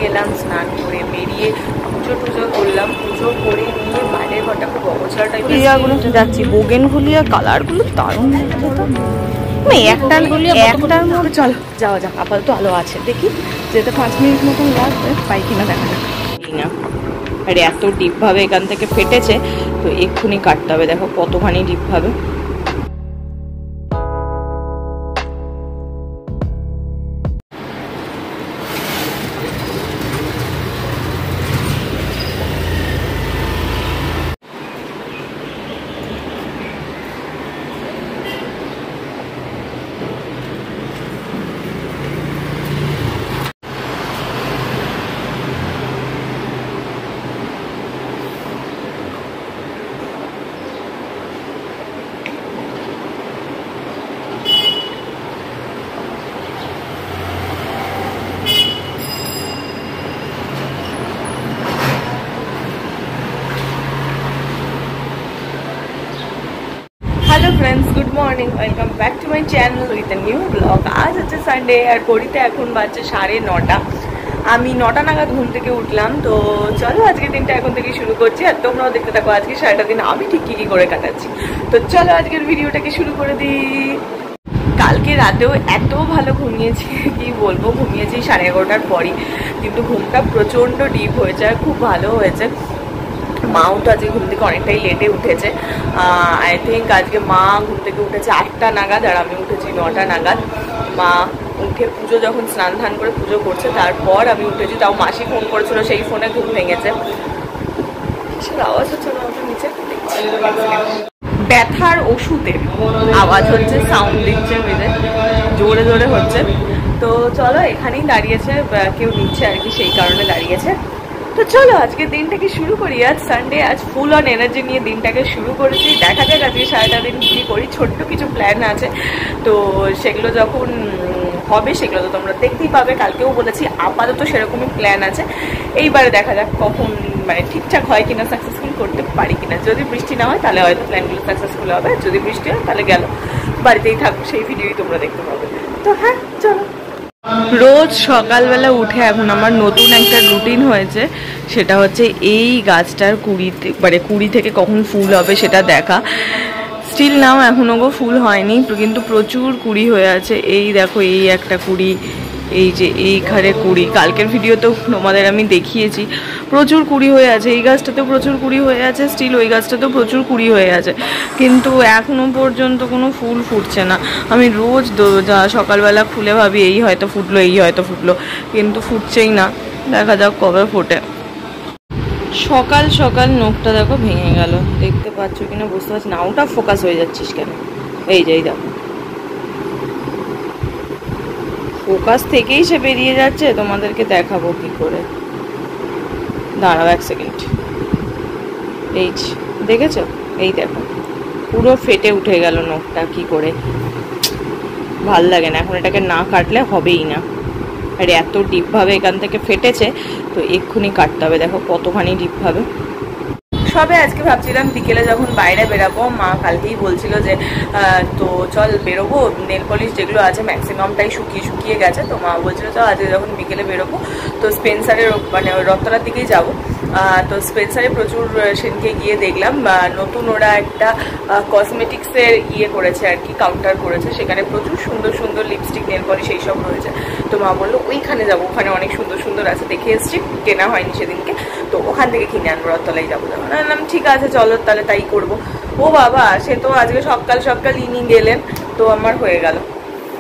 এলাম স্নান করে বেরিয়ে পুজো টুজো করলাম, পুজো করে নিয়ে বাইরের ঘরটা খুব অবসর টাইপের যাচ্ছি। বোগেনভেলিয়া কালারগুলো দারুণ একটার মধ্যে চলো যাওয়া যাক। আপাতত আলো আছে, দেখি যেতে 5 মিনিট মতন লাগবে, পাই কিনা দেখা যাক। না আর এত ডিপ ভাবে এখান থেকে ফেটেছে, তো এক্ষুনি কাটতে হবে। দেখো কতখানি ডিপ ভাবে। Hello friends, good morning, welcome back to my channel with a new blog. आज হচ্ছে সানডে আর ঘড়িতে এখন বাজছে 9:30। আমি 9টা নাগাদ ঘুম থেকে উঠলাম। তো চলো আজকে দিনটা এখন থেকে শুরু করছি, আর তোমরাও দেখতে থাকো আজকে সারাটা দিন আমি ঠিক কী করে কাটাচ্ছি। তো চলো আজকের ভিডিওটাকে শুরু করে দিই। কালকে রাতেও এত ভালো ঘুমিয়েছি, কি বলবো, ঘুমিয়েছি 11:30টার পরই, কিন্তু ঘুমটা প্রচণ্ড ডিপ হয়েছে আর খুব ভালো হয়েছে। মাও তো আজকে ঘুম থেকে অনেকটাই লেটে উঠেছে। আই থিঙ্ক আজকে মা ঘুম থেকে উঠেছে 8টা নাগাদ, আর আমি উঠেছি 9টা নাগাদ। মা উঠে পুজো যখন স্নান ধান করে পুজো করছে তারপর আমি উঠেছি। তাও মাসি ফোন করেছিল, সেই ফোনে ঘুম ভেঙেছে। আওয়াজ হচ্ছে না নিচে, ব্যথার ওষুধের আওয়াজ হচ্ছে, সাউন্ড দিচ্ছে বেঁধে, জোরে জোরে হচ্ছে। তো চলো এখানেই দাঁড়িয়েছে, কেউ নিচ্ছে আর কি, সেই কারণে দাঁড়িয়েছে। তো চলো আজকে দিনটাকে শুরু করি। আজ সানডে, আজ ফুল অন এনার্জি নিয়ে দিনটাকে শুরু করেছি। দেখা যাক আজকে সারাটা দিন কী করি। ছোট্ট কিছু প্ল্যান আছে, তো সেগুলো যখন হবে সেগুলো তো তোমরা দেখতেই পাবে। কালকেও বলেছি আপাতত সেরকমই প্ল্যান আছে। এইবারে দেখা যাক কখন মানে ঠিকঠাক হয় কিনা, সাকসেসফুল করতে পারি কিনা। যদি বৃষ্টি না হয় তাহলে হয়তো প্ল্যানগুলো সাকসেসফুল হবে, যদি বৃষ্টি হয় তাহলে গেল, বাড়িতেই থাকবো, সেই ভিডিওই তোমরা দেখতে পাবে। তো হ্যাঁ চলো। রোজ সকালবেলা উঠে এখন আমার নতুন একটা রুটিন হয়েছে, সেটা হচ্ছে এই গাছটার কুড়ি থেকে কখন ফুল হবে সেটা দেখা। স্টিল নাও এখনও ফুল হয়নি, কিন্তু প্রচুর কুড়ি হয়ে আছে। এই দেখো, এই একটা কুড়ি, এই যে এইখানে কুড়ি, কালকের ভিডিওতেও তোমাদের আমি দেখিয়েছি, প্রচুর কুড়ি হয়ে আছে। এই গাছটাতেও প্রচুর কুড়ি হয়ে আছে, স্টিল ওই গাছটাতেও প্রচুর কুড়ি হয়ে আছে, কিন্তু এখনও পর্যন্ত কোনো ফুল ফুটছে না। আমি রোজ সকালবেলা খুলে ভাবি এই হয়তো ফুটলো, এই হয়তো ফুটলো, কিন্তু ফুটছেই না। দেখা যাক কবে ফোটে। সকাল সকাল নখটা দেখো ভেঙে গেল, দেখতে পাচ্ছ কিনা বুঝতে পারছি না। ওটা ফোকাস হয়ে যাচ্ছিস কেন? এই যে এই দেখো, ফোকাস থেকেই সে বেরিয়ে যাচ্ছে, তোমাদেরকে দেখাবো কি করে। দাঁড়াও 1 সেকেন্ড। এই দেখেছো, এই দেখো পুরো ফেটে উঠে গেল নখটা, কি করে, ভাল লাগে না। এখন এটাকে না কাটলে হবেই না, আর এত ডিপভাবে এখান থেকে ফেটেছে, তো এক্ষুনি কাটতে হবে। দেখো কতখানি ডিপভাবে। সবে আজকে ভাবছিলাম বিকেলে যখন বাইরে বেরাবো, মা কালকেই বলছিল যে তো চল বেরোবো, নেল পলিশ যেগুলো আছে ম্যাক্সিমামটাই শুকিয়ে গেছে। তো মা বলছিল চল আজকে যখন বিকেলে বেরোবো তো স্পেন্সারের মানে রথতলার দিকেই যাবো। তো স্পেন্সারে প্রচুর সেদিনকে গিয়ে দেখলাম নতুন ওরা একটা কসমেটিক্সের করেছে আর কি, কাউন্টার করেছে। সেখানে প্রচুর সুন্দর সুন্দর লিপস্টিক, নেল পলিশ এইসব রয়েছে। তো মা বললো ওইখানে যাবো, ওখানে অনেক সুন্দর সুন্দর আছে, দেখে এসছি, কেনা হয়নি সেদিনকে, তো ওখান থেকে কিনে আনবো, রথতলায় যাবো। বললাম ঠিক আছে চলো তাহলে তাই করবো। ও বাবা, সে তো আজকে সকাল ইনি গেলেন, তো আমার হয়ে গেল।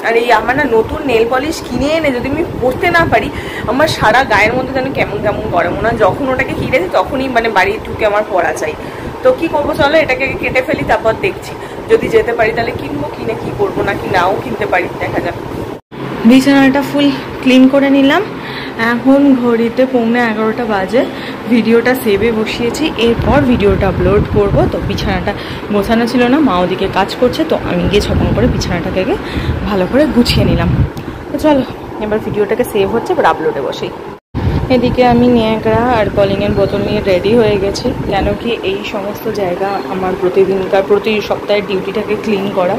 আর এই আমার না নতুন নেল পলিশ কিনে এনে যদি আমি পরতে না পারি, আমার সারা গায়ের মধ্যে যেন কেমন কেমন করে, মনে হয় যখন ওটাকে কিনেছি তখনই মানে বাড়ি ঢুকে আমার পরা চাই। তো কি করবো, চলো এটাকে কেটে ফেলি, তারপর দেখছি যদি যেতে পারি তাহলে কিনবো, কিনে কি করবো, নাকি নাও কিনতে পারি, দেখা যাক। বিছানাটা ফুল ক্লিন করে নিলাম। এখন ঘড়িতে 11:15 বাজে। ভিডিওটা সেভে বসিয়েছি, এরপর ভিডিওটা আপলোড করব। তো বিছানাটা গোছানো ছিল না, মা ওদিকে কাজ করছে, তো আমি গিয়ে ছপন করে বিছানাটাকে ভালো করে গুছিয়ে নিলাম। তো চলো এবার ভিডিওটাকে সেভ হচ্ছে, এবার আপলোডে বসেই। এদিকে আমি ন্যাকড়া আর কলিংয়ের বোতল নিয়ে রেডি হয়ে গেছি, কেন কি এই সমস্ত জায়গা আমার প্রতি সপ্তাহে ডিউটিটাকে ক্লিন করা,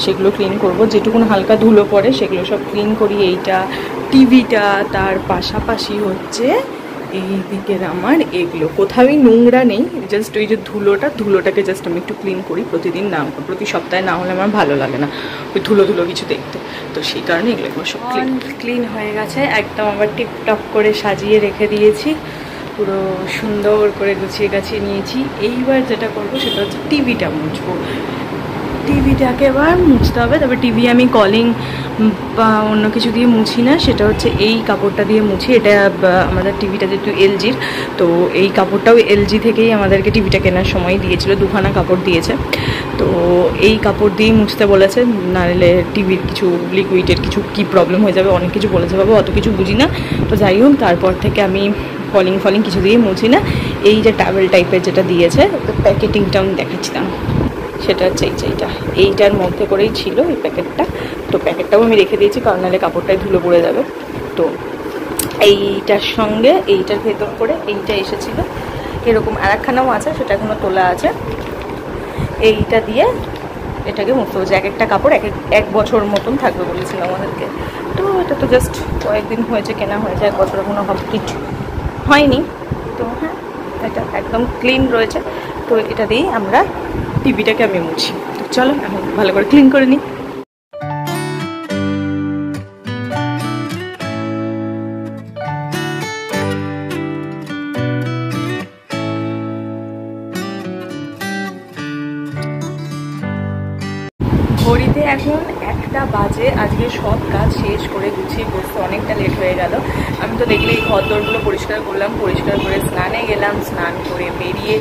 সেগুলো ক্লিন করব। যেটুকুন হালকা ধুলো পড়ে সেগুলো সব ক্লিন করি। এইটা টিভিটা, তার পাশাপাশি হচ্ছে এই দিকের আমার এগুলো কোথাওই নোংরা নেই, জাস্ট ওই যে ধুলোটাকে জাস্ট আমি একটু ক্লিন করি প্রতিদিন, না প্রতি সপ্তাহে, না হলে আমার ভালো লাগে না ওই ধুলো কিছু দেখতে। তো সেই কারণে এগুলো সব ক্লিন হয়ে গেছে, একদম আবার টিপটপ করে সাজিয়ে রেখে দিয়েছি, পুরো সুন্দর করে গুছিয়ে গাছিয়ে নিয়েছি। এইবার যেটা করবো সেটা হচ্ছে টিভিটা মুছবো। টিভিটাকে এবার মুছতে হবে। তবে টিভি আমি কলিং বা অন্য কিছু দিয়ে মুছি না, সেটা হচ্ছে এই কাপড়টা দিয়ে মুছি। এটা আমাদের টিভিটা যেহেতু এলজির, তো এই কাপড়টাও এলজি থেকেই আমাদেরকে টিভিটা কেনার সময় দিয়েছিল, দুখানা কাপড় দিয়েছে। তো এই কাপড় দিয়েই মুছতে বলেছে, নাহলে টিভির কিছু লিকুইডের কিছু কি প্রবলেম হয়ে যাবে, অনেক কিছু বলেছে বাবা, অত কিছু বুঝি না। তো যাই হোক, তারপর থেকে আমি ফলিং কিছু দিয়ে মুছি না। এই যে টাওয়েল টাইপের যেটা দিয়েছে, প্যাকেটিংটা আমি দেখাচ্ছি না, সেটা হচ্ছে এইটার মধ্যে করেই ছিল এই প্যাকেটটা। তো প্যাকেটটাও আমি রেখে দিয়েছি, কারণ নাহলে কাপড়টাই ধুলো পড়ে যাবে। তো এইটার সঙ্গে এইটার ভেতর করে এইটা এসেছিলো, এরকম আর একখানাও আছে, সেটা এখনও তোলা আছে। এইটা দিয়ে এটাকে মুছতে হচ্ছে। এক একটা কাপড় এক বছর মতন থাকবে বলেছিল আমাদেরকে। তো এটা তো জাস্ট কয়েকদিন হয়েছে কেনা হয়েছে, এক বছর এখনো কমপ্লিট হয়নি। তো হ্যাঁ, এটা একদম ক্লিন রয়েছে। তো এটা দিয়েই আমরা টিভিটাকে আমি মুছি। তো চলো এখন ভালো করে ক্লিন করে নিই। ঘড়িতে এখন 1টা বাজে। আজকে সব কাজ শেষ করে গুছিয়ে বসতে অনেকটা লেট হয়ে গেল। আমি তো দেখলে এই ঘর দরগুলো পরিষ্কার করলাম, পরিষ্কার করে স্নানে গেলাম, স্নান করে বেরিয়ে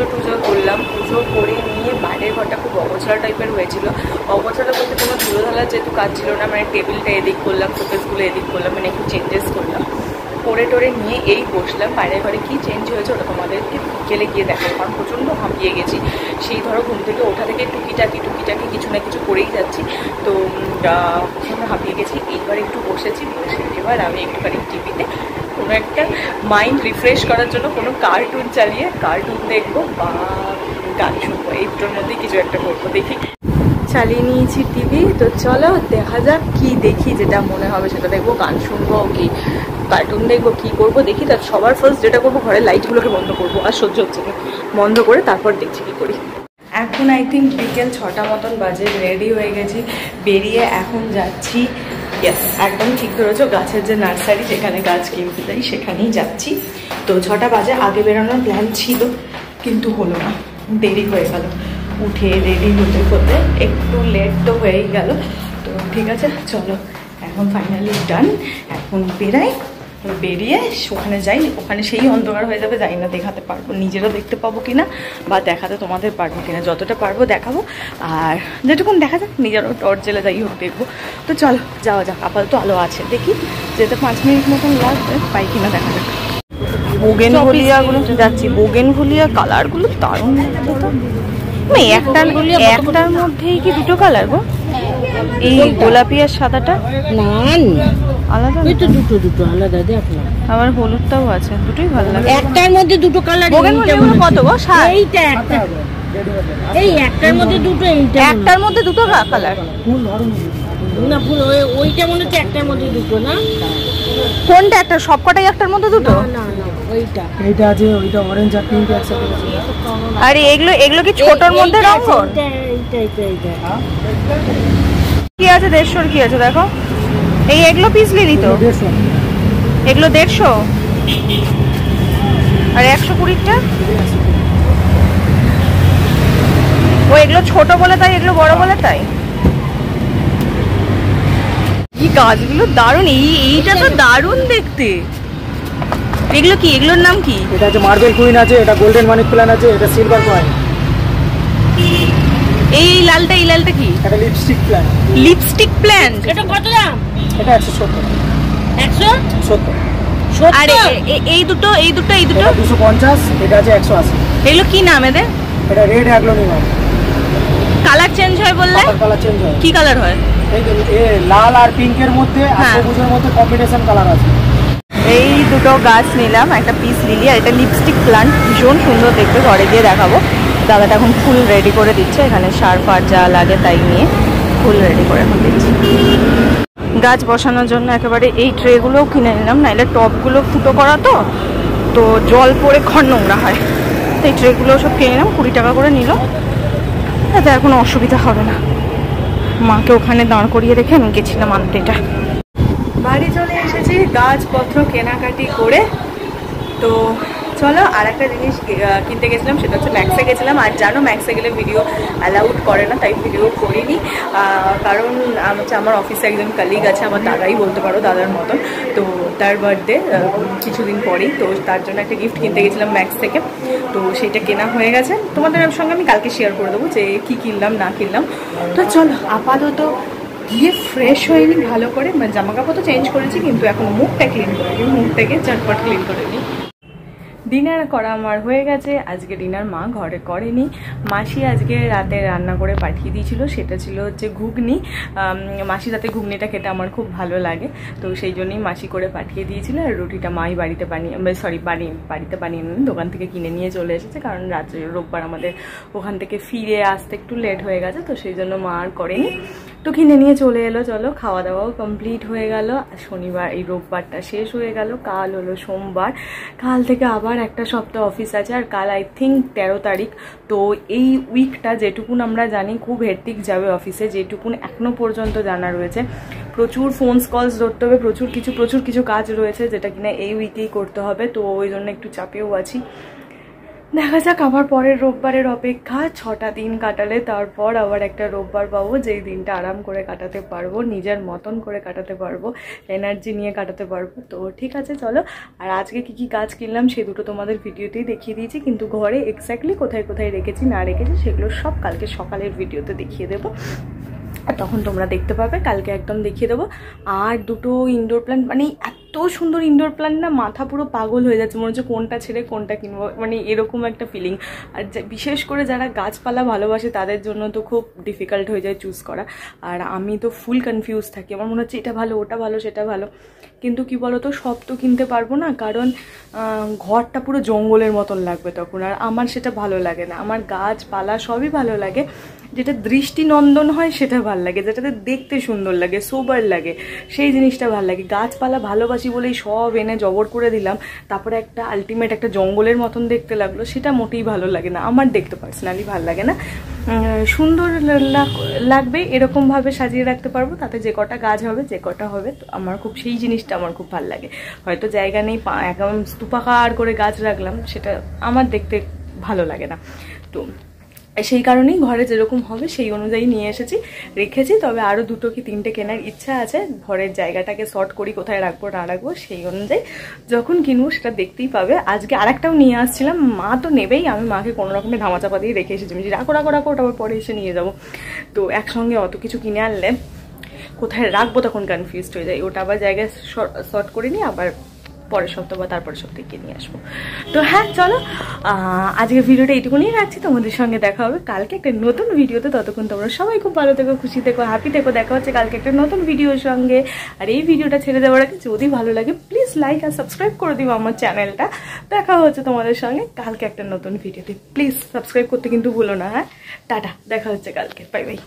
পুজো করলাম। পুজো করে নিয়ে বাইরের ঘরটা খুব অগোছালো টাইপের হয়েছিল। অগোছালো বলতে কোনো ধুলো ধালার যেহেতু কাজ ছিল না, মানে টেবিলটা এদিক করলাম, শোকেসগুলো এদিক করলাম, মানে একটু চেঞ্জেস করলাম। করে টোরে নিয়ে এই বসলাম। বাইরের ঘরে কী চেঞ্জ হয়েছে ওটা তোমাদেরকে বিকেলে গিয়ে দেখাবো, কারণ প্রচণ্ড হাঁপিয়ে গেছি। সেই ধরো ঘুম থেকে ওঠা থেকে টুকিটাকি কিছু না কিছু করেই যাচ্ছি। তো ভীষণ হাঁপিয়ে গেছি। এইবার একটু বসেছি, বসে এবার আমি একটুখানি টিভিতে কোনো একটা মাইন্ড রিফ্রেশ করার জন্য কোনো কার্টুন চালিয়ে কার্টুন দেখবো বা গান শুনবো, এই দুটোর মধ্যেই কিছু একটা করবো। দেখি, চালিয়ে নিয়েছি টিভি। তো চলো দেখা যাক কি দেখি, যেটা মনে হবে সেটা দেখবো, গান শুনবো কি কার্টুন দেখবো, কি করবো দেখি। তার সবার ফার্স্ট যেটা করবো, ঘরের লাইটগুলোকে বন্ধ করবো, আর সহ্য হচ্ছে না, বন্ধ করে তারপর দেখছি কি করি। এখন আই থিঙ্ক বিকেল 6টা মতন বাজে। রেডি হয়ে গেছি, বেরিয়ে এখন যাচ্ছি। ইয়েস, একদম ঠিক ধরেছো, গাছের যে নার্সারি যেখানে গাছ কিনতে যাই সেখানেই যাচ্ছি। তো 6টা বাজে, আগে বেরোনোর প্ল্যান ছিল কিন্তু হলো না, দেরি হয়ে গেল। উঠে রেডি হতে একটু লেট তো হয়েই গেল। তো ঠিক আছে, চলো এখন ফাইনালি ডান। এখন বেরাই, বেরিয়ে ওখানে যাই। ওখানে সেই অন্ধকার হয়ে যাবে, যাই না দেখাতে পারবো, নিজেরও দেখতে পাবো কিনা বা দেখাতে তোমাদের পারবো কিনা। যতটা পারবো দেখাবো, আর যেটুকুন দেখা যাক নিজেরও টর্চ জেলে যাই হোক দেখবো। তো চলো যাওয়া যাক। আপাতত আলো আছে, দেখি যেতে 5 মিনিট মতন লাগবে, পাই কিনা দেখা যাক। বোগেনভলিয়াগুলো যাচ্ছি, বোগেনভলিয়া কালারগুলো দারুণ লাগছে। তো একটার মধ্যেই কি দুটো কালার গো? এই গোলাপি আর সাদাটা না আলাদা, ওই তো দুটো আলাদা। দেখো আবার হলুদটাও আছে, দুটোই ভালো লাগে। একটার মধ্যে দুটো কালার। বোগেনভলিয়াগুলো কত গো? এইটা একটা, এই একটার মধ্যে দুটো, এইটা একটার মধ্যে দুটো কালার। ফুল ধরুন না, ফুল ওইটা মনে হচ্ছে একটার মধ্যে দুটো। না কোনটা একটা? সবকটাই একটার মধ্যে দুটো? না না, ওইটা এইটা আছে, ওইটা অরেঞ্জ আর পিঙ্ক একসাথে আছে। আরে এগুলো কি ছোটর মধ্যে রঙন? এইটা কি আছে 150 কি আছে দেখো। এগুলো পিস লিলি তো, এগুলো 150 আর 120টা। ও এগুলো ছোট বলে তাই, এগুলো বড় বলে তাই। এই গাছগুলো দারুণ, এইটা তো দারুণ দেখতে। এগুলো কি? এগুলোর নাম কি? এটা আছে মার্বেল কুইন আছে, এটা গোল্ডেন মানি প্ল্যান্ট আছে, এটা সিলভার কয়েন। এই লালটা কি? এটা লিপস্টিক প্ল্যান্ট। Lipstick plant. এটা কত দাম? এটা 170। 170? আরে এই দুটো 250, এটা আছে 180। এগুলো কি নাম এদের? এটা রেড অ্যাগ্লোনিমাম। কালার চেঞ্জ হয় বললে? কালার চেঞ্জ হয়। কি কালার হয়? এই লাল আর পিঙ্কের মধ্যে আর সবুজের মধ্যে কম্বিনেশন কালার আছে। এই দুটো গাছ নিলাম, একটা পিস লিলি আর একটা লিপস্টিক প্লান্ট, ভীষণ সুন্দর দেখতে, ঘরে গিয়ে দেখাবো। দাদাটা এখন ফুল রেডি করে দিচ্ছে, এখানে সার ফার যা লাগে তাই নিয়ে ফুল রেডি করে এখন দিচ্ছি। গাছ বসানোর জন্য একেবারে এই ট্রেগুলোও কিনে নিলাম, নাইলে টবগুলো ফুটো করা তো জল পড়ে ঘর নোংরা হয়, তো এই ট্রেগুলো সব কিনে নিলাম, 20 টাকা করে নিল, এতে এখন অসুবিধা হবে না। মাকে ওখানে দাঁড় করিয়ে রেখে আমি গেছিলাম আনতে। এটা বাড়ি চলে এসেছি গাছপত্র কেনাকাটি করে। তো চলো আর একটা জিনিস কিনতে গেছিলাম, সেটা হচ্ছে ম্যাক্সে গেছিলাম। আর জানো ম্যাক্সে গেলে ভিডিও অ্যালাউড করে না, তাই ভিডিও করিনি। কারণ হচ্ছে আমার অফিসে একজন কলিগ আছে, আমার দাদাই বলতে পারো, দাদার মতন। তো তার বার্থডে কিছুদিন পরেই, তো তার জন্য একটা গিফট কিনতে গেছিলাম ম্যাক্স থেকে। তো সেইটা কেনা হয়ে গেছে, তোমাদের সঙ্গে আমি কালকে শেয়ার করে দেবো যে কী কিনলাম না কিনলাম। তো চলো আপাতত গিয়ে ফ্রেশ হয়ে নিই ভালো করে, মানে জামা কাপড় তো চেঞ্জ করেছি, কিন্তু এখন মুখটা ক্লিন করে নিই, মুখটাকে ঝটপট ক্লিন করে নিই। ডিনার করা আমার হয়ে গেছে। আজকে ডিনার মা ঘরে করেনি, মাসি আজকে রাতে রান্না করে পাঠিয়ে দিয়েছিল, সেটা ছিল হচ্ছে ঘুগনি। মাসি রাতে ঘুগনিটা খেতে আমার খুব ভালো লাগে, তো সেই জন্যই মাসি করে পাঠিয়ে দিয়েছিল। আর রুটিটা মাই বাড়িতে বাড়িতে বানিয়ে নিন, দোকান থেকে কিনে নিয়ে চলে এসেছে, কারণ রাত্রে রোববার আমাদের ওখান থেকে ফিরে আসতে একটু লেট হয়ে গেছে, তো সেই জন্য মা আর করেনি, তো কিনে নিয়ে চলে এলো। চলো খাওয়া দাওয়াও কমপ্লিট হয়ে গেল। শনিবার এই রোববারটা শেষ হয়ে গেল, কাল হলো সোমবার, কাল থেকে আবার একটা সপ্তাহ অফিস আছে। আর কাল আই থিঙ্ক 13 তারিখ। তো এই উইকটা যেটুকুন আমরা জানি খুব হেক্টিক যাবে অফিসে, যেটুকুন এখনো পর্যন্ত জানা রয়েছে। প্রচুর ফোনস কলস ধরতে হবে, প্রচুর কিছু কাজ রয়েছে যেটা কিনা এই উইকেই করতে হবে, তো ওই জন্য একটু চাপেও আছি। দেখা যাক, আবার পরের রোববারের অপেক্ষা। 6টা দিন কাটালে তারপর আবার একটা রোববার পাবো, যেই দিনটা আরাম করে কাটাতে পারবো, নিজের মতন করে কাটাতে পারবো, এনার্জি নিয়ে কাটাতে পারবো। তো ঠিক আছে চলো। আর আজকে কি কাজ কিনলাম সে দুটো তোমাদের ভিডিওতেই দেখিয়ে দিয়েছি, কিন্তু ঘরে এক্স্যাক্টলি কোথায় কোথায় রেখেছি না রেখেছি সেগুলো সব কালকে সকালের ভিডিওতে দেখিয়ে দেবো, আর তখন তোমরা দেখতে পাবে, কালকে একদম দেখিয়ে দেবো। আর দুটো ইনডোর প্ল্যান্ট, মানে এত সুন্দর ইনডোর প্ল্যান্ট না, মাথা পুরো পাগল হয়ে যাচ্ছে, মনে হচ্ছে কোনটা ছেড়ে কোনটা কিনবো, মানে এরকম একটা ফিলিং। আর বিশেষ করে যারা গাছপালা ভালোবাসে তাদের জন্য তো খুব ডিফিকাল্ট হয়ে যায় চুজ করা, আর আমি তো ফুল কনফিউজ থাকি, আমার মনে হচ্ছে এটা ভালো, ওটা ভালো, সেটা ভালো। কিন্তু কি বলতো, সব তো কিনতে পারবো না, কারণ ঘরটা পুরো জঙ্গলের মতন লাগবে তখন, আর আমার সেটা ভালো লাগে না। আমার গাছপালা সবই ভালো লাগে, যেটা দৃষ্টিনন্দন হয় সেটা ভাল লাগে, যেটাতে দেখতে সুন্দর লাগে, সোবার লাগে, সেই জিনিসটা ভাল লাগে। গাছপালা ভালোবাসি বলেই সব এনে জবর করে দিলাম, তারপরে একটা আলটিমেট একটা জঙ্গলের মতন দেখতে লাগলো, সেটা মোটেই ভালো লাগে না, আমার দেখতে পার্সোনালি ভাল লাগে না। সুন্দর লাগবে এরকমভাবে সাজিয়ে রাখতে পারবো, তাতে যে কটা গাছ হবে যে কটা হবে, তো আমার খুব সেই জিনিসটা আমার খুব ভাল লাগে। হয়তো জায়গা নেই, একদম স্তূপাকার করে গাছ রাখলাম, সেটা আমার দেখতে ভালো লাগে না। তো সেই কারণেই ঘরে যেরকম হবে সেই অনুযায়ী নিয়ে রেখেছি। তবে আরও 2 কি 3টে কেনার ইচ্ছা আছে, ঘরের জায়গাটাকে শর্ট করি, কোথায় রাখবো না রাখবো সেই অনুযায়ী যখন কিনবো সেটা দেখতেই পাবে। আজকে আরেকটাও নিয়ে আসছিলাম, মা তো নেবেই, আমি মাকে কোনো রকমের ধামাচাপা দিয়ে রেখে এসেছি, রাখো ওটা আবার পরে এসে নিয়ে যাবো। তো একসঙ্গে অত কিছু কিনে আনলে কোথায় রাখবো তখন কনফিউজড হয়ে যায়, ওটা আবার জায়গায় শর্ট করে নিয়ে আবার পরের সপ্তাহ বা তারপরের সপ্তাহে কিনে নিয়ে আসবো। তো হ্যাঁ চলো, আজকের ভিডিওটা এইটুকুনি রাখছি, তোমাদের সঙ্গে দেখা হবে কালকে একটা নতুন ভিডিওতে। ততক্ষণ তোমরা সবাই খুব ভালো থেকো, খুশি থেকো, হ্যাপি থেকো। দেখা হচ্ছে কালকে একটা নতুন ভিডিওর সঙ্গে। আর এই ভিডিওটা ছেড়ে দেওয়ার আগে যদি ভালো লাগে প্লিজ লাইক আর সাবস্ক্রাইব করে দিও আমার চ্যানেলটা। দেখা হচ্ছে তোমাদের সঙ্গে কালকে একটা নতুন ভিডিওতে, প্লিজ সাবস্ক্রাইব করতে কিন্তু ভুলো না। হ্যাঁ টাটা, দেখা হচ্ছে কালকে, বাই বাই।